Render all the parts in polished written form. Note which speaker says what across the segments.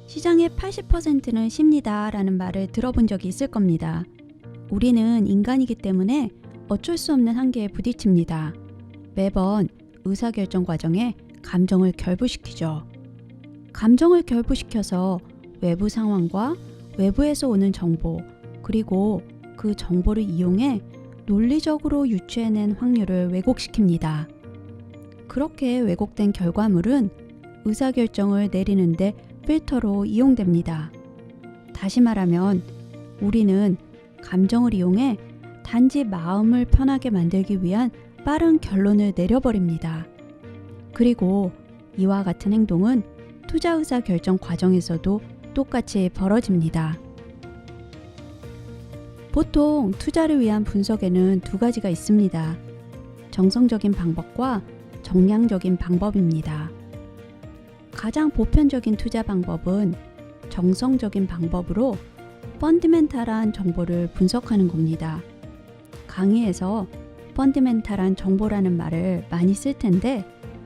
Speaker 1: 시장의 80%는 쉽니다 라는 말을 들어본 적이 있을 겁니다. 우리는 인간이기 때문에 어쩔 수 없는 한계에 부딪힙니다. 매번 의사결정 과정에 감정을 결부시키죠. 감정을 결부시켜서 외부 상황과 외부에서 오는 정보, 그리고 그 정보를 이용해 논리적으로 유추해낸 확률을 왜곡시킵니다. 그렇게 왜곡된 결과물은 의사결정을 내리는데 필터로 이용됩니다. 다시 말하면 우리는 감정을 이용해 단지 마음을 편하게 만들기 위한 빠른 결론을 내려버립니다. 그리고 이와 같은 행동은 투자 의사 결정 과정에서도 똑같이 벌어집니다. 보통 투자를 위한 분석에는 두 가지가 있습니다. 정성적인 방법과 정량적인 방법입니다. 가장 보편적인 투자 방법은 정성적인 방법으로 펀디멘탈한 정보를 분석하는 겁니다. 강의에서 펀디멘탈한 정보라는 말을 많이 쓸 텐데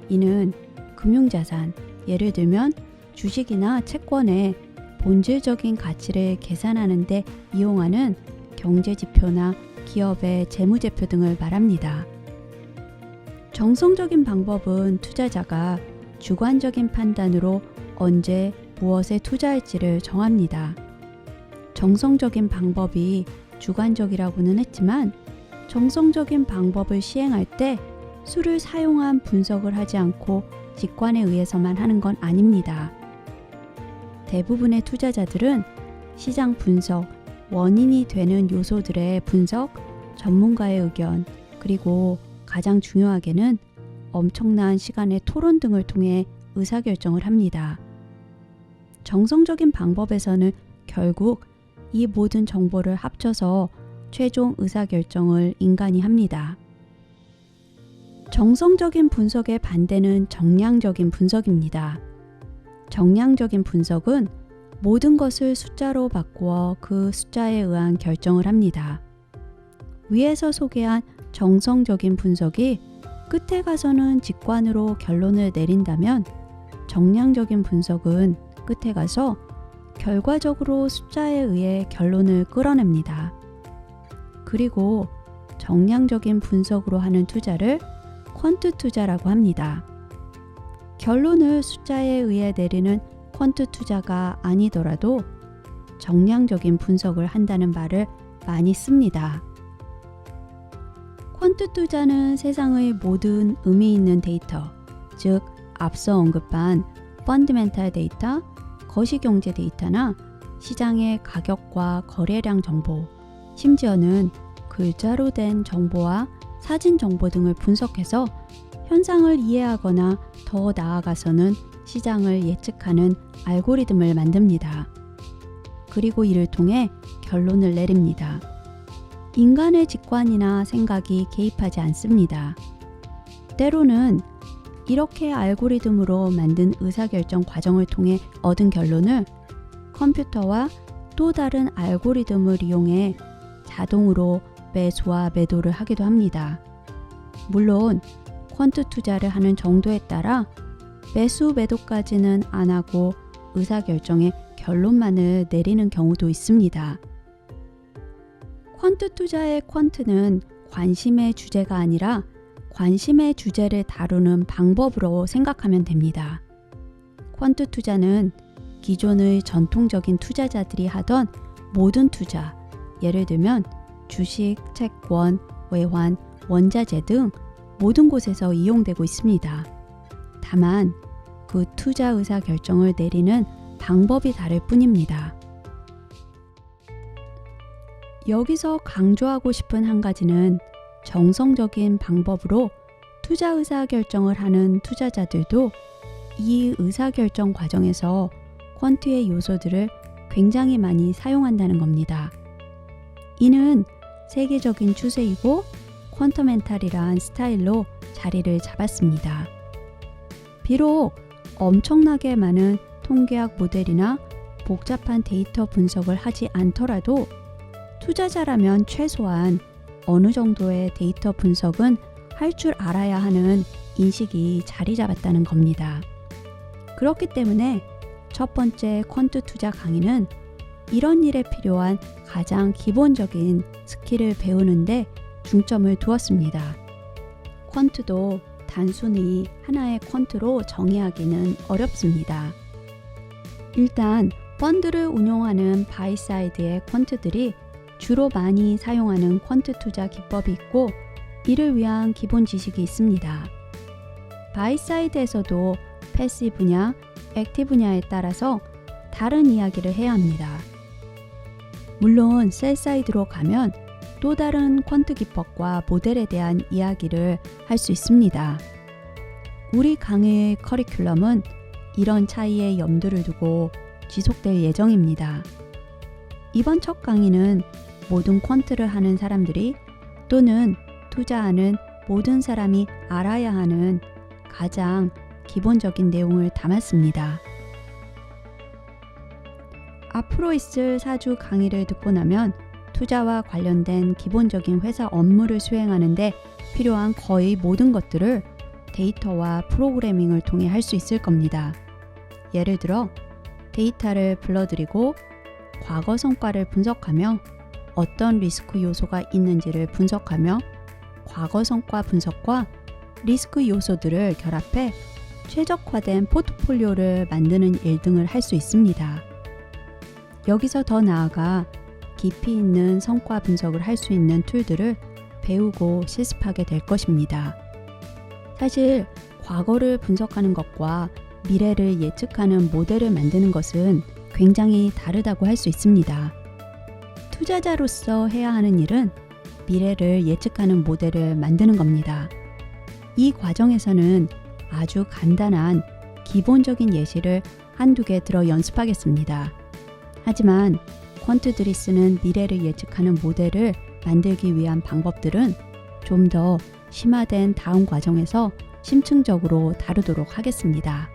Speaker 1: 이는 금융자산, 예를 들면 주식이나 채권의 본질적인 가치를 계산하는 데 이용하는 경제지표나 기업의 재무제표 등을 말합니다. 정성적인 방법은 투자자가 주관적인 판단으로 언제 무엇에 투자할지를 정합니다. 정성적인 방법이 주관적이라고는 했지만 정성적인 방법을 시행할 때 수를 사용한 분석을 하지 않고 직관에 의해서만 하는 건 아닙니다. 대부분의 투자자들은 시장 분석, 원인이 되는 요소들의 분석, 전문가의 의견, 그리고 가장 중요하게는 엄청난 시간의 토론 등을 통해 의사결정을 합니다. 정성적인 방법에서는 결국 이 모든 정보를 합쳐서 최종 의사결정을 인간이 합니다. 정성적인 분석의 반대는 정량적인 분석입니다. 정량적인 분석은 모든 것을 숫자로 바꾸어 그 숫자에 의한 결정을 합니다. 위에서 소개한 정성적인 분석이 끝에 가서는 직관으로 결론을 내린다면 정량적인 분석은 끝에 가서 결과적으로 숫자에 의해 결론을 끌어냅니다. 그리고 정량적인 분석으로 하는 투자를 퀀트 투자라고 합니다. 결론을 숫자에 의해 내리는 퀀트 투자가 아니더라도 정량적인 분석을 한다는 말을 많이 씁니다. 퀀트 투자는 세상의 모든 의미 있는 데이터, 즉 앞서 언급한 펀디멘탈 데이터, 거시경제 데이터나 시장의 가격과 거래량 정보, 심지어는 글자로 된 정보와 사진 정보 등을 분석해서 현상을 이해하거나 더 나아가서는 시장을 예측하는 알고리즘을 만듭니다. 그리고 이를 통해 결론을 내립니다. 인간의 직관이나 생각이 개입하지 않습니다. 때로는 이렇게 알고리즘으로 만든 의사결정 과정을 통해 얻은 결론을 컴퓨터와 또 다른 알고리즘을 이용해 자동으로 매수와 매도를 하기도 합니다. 물론 퀀트 투자를 하는 정도에 따라 매수 매도까지는 안 하고 의사결정의 결론만을 내리는 경우도 있습니다. 퀀트 투자의 퀀트는 관심의 주제가 아니라 관심의 주제를 다루는 방법으로 생각하면 됩니다. 퀀트 투자는 기존의 전통적인 투자자들이 하던 모든 투자, 예를 들면 주식, 채권, 외환, 원자재 등 모든 곳에서 이용되고 있습니다. 다만 그 투자 의사 결정을 내리는 방법이 다를 뿐입니다. 여기서 강조하고 싶은 한 가지는 정성적인 방법으로 투자 의사결정을 하는 투자자들도 이 의사결정 과정에서 퀀트의 요소들을 굉장히 많이 사용한다는 겁니다. 이는 세계적인 추세이고 퀀터멘탈이란 스타일로 자리를 잡았습니다. 비록 엄청나게 많은 통계학 모델이나 복잡한 데이터 분석을 하지 않더라도 투자자라면 최소한 어느 정도의 데이터 분석은 할 줄 알아야 하는 인식이 자리 잡았다는 겁니다. 그렇기 때문에 첫 번째 퀀트 투자 강의는 이런 일에 필요한 가장 기본적인 스킬을 배우는데 중점을 두었습니다. 퀀트도 단순히 하나의 퀀트로 정의하기는 어렵습니다. 일단 펀드를 운용하는 바이사이드의 퀀트들이 주로 많이 사용하는 퀀트 투자 기법이 있고 이를 위한 기본 지식이 있습니다. 바이사이드에서도 패시브냐, 액티브냐에 따라서 다른 이야기를 해야 합니다. 물론 셀사이드로 가면 또 다른 퀀트 기법과 모델에 대한 이야기를 할 수 있습니다. 우리 강의의 커리큘럼은 이런 차이에 염두를 두고 지속될 예정입니다. 이번 첫 강의는 모든 퀀트를 하는 사람들이 또는 투자하는 모든 사람이 알아야 하는 가장 기본적인 내용을 담았습니다. 앞으로 있을 4주 강의를 듣고 나면 투자와 관련된 기본적인 회사 업무를 수행하는데 필요한 거의 모든 것들을 데이터와 프로그래밍을 통해 할 수 있을 겁니다. 예를 들어 데이터를 불러들이고 과거 성과를 분석하며 어떤 리스크 요소가 있는지를 분석하며 과거 성과 분석과 리스크 요소들을 결합해 최적화된 포트폴리오를 만드는 일 등을 할 수 있습니다. 여기서 더 나아가 깊이 있는 성과 분석을 할 수 있는 툴들을 배우고 실습하게 될 것입니다. 사실 과거를 분석하는 것과 미래를 예측하는 모델을 만드는 것은 굉장히 다르다고 할 수 있습니다. 투자자로서 해야 하는 일은 미래를 예측하는 모델을 만드는 겁니다. 이 과정에서는 아주 간단한 기본적인 예시를 한두 개 들어 연습하겠습니다. 하지만 퀀트들이 쓰는 미래를 예측하는 모델을 만들기 위한 방법들은 좀 더 심화된 다음 과정에서 심층적으로 다루도록 하겠습니다.